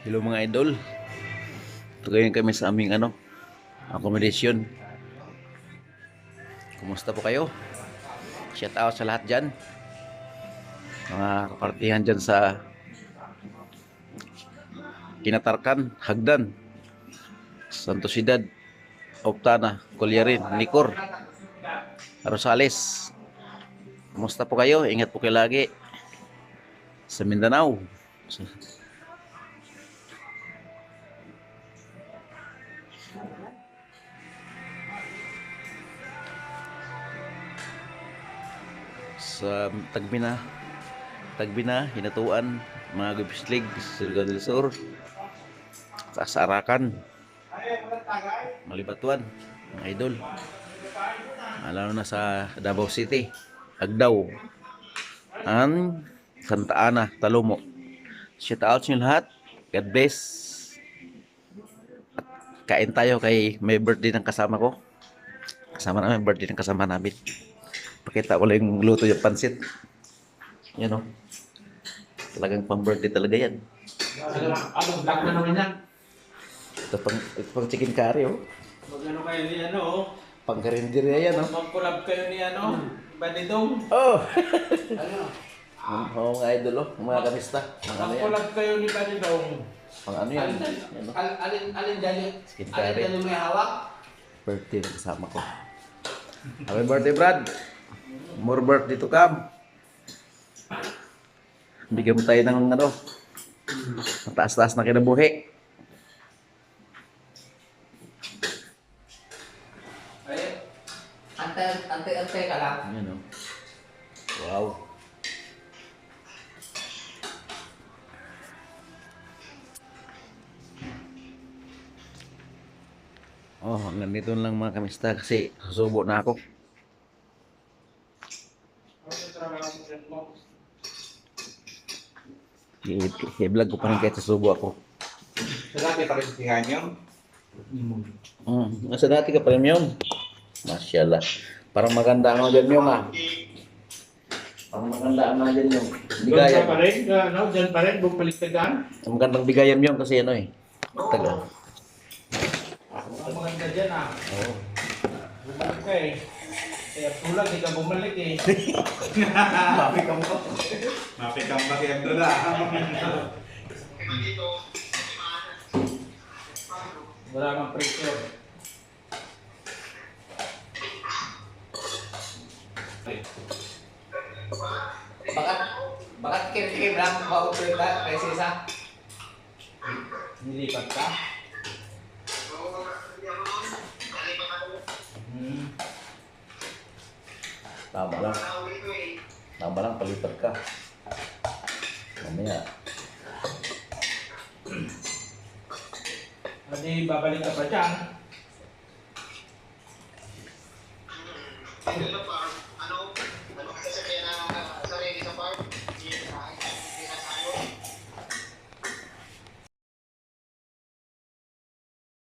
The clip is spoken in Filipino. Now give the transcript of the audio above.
Hello mga idol. Ito ngayon kami sa aming accommodation. Kumusta po kayo? Shout out sa lahat dyan. Mga kapartihan dyan sa Kinatarkan, Hagdan, Santosidad, Optana, Colyarin, Nicor, Rosales. Kumusta po kayo? Ingat po kayo lagi sa Mindanao. Sa Tagbina, Hinatuan, mga Gupislig, Surigao del Sur, sa Arakan, Malibatuan, mga idol. Lalo na sa Davao City, Agdao, ang Santa Ana, Talomo. Shout out sa inyo lahat. God bless. At kain tayo kay may birthday ng kasama ko. Kasama namin, birthday ng kasama namin. Pakita ko lang yung luto yung pansit. Yan o. Talagang pang-birthday talaga yan. Anong vlog na naman yan? Ito pang chicken curry o. Mag-ano kayo ni ano, oh. Pang karinderya yan o. Mag-collab kayo ni ano, Banditong. Oh! Ano? Oo mga idol o. Mga kamista. Mga ano yan. Mag-collab kayo ni Banditong. Pang ano yan. Yan o. Alin dali? Chicken Alin curry. dali may hawak? Birthday ng kasama ko. Happy birthday Brad. More birthday to come. Bigyan mo tayo ng mataas-taas na kinabuhi. Ay, ante ka lang. Ayan o. Wow. Oh, hanggang dito lang mga kamista kasi susubo na ako. I-vlog ko pa rin kahit susubo ako. Sarap pa rin si Ganyo. Nasa dati ka premium. Masyaallah. Parang maganda ang mga dyan yung Parang maganda ang mga dyan yung bigayan. Diyan pa rin, ano, diyan pa rin, bumalik-tagaan. Ang magandang bigayan yung kasi taga. Ang maganda dyan ah. Oo. Bumalik ka eh. Kaya tulag, di ka bumalik eh. Mapi ka mo. Mapikang bakyan doon ah. Wala kang pressure. Bakit kim-kim lang mautuloy ka kasi sa Nilipat ka? Tama lang. Tama lang, palipat ka. Mamaya. Hindi, babalik ka pa dyan.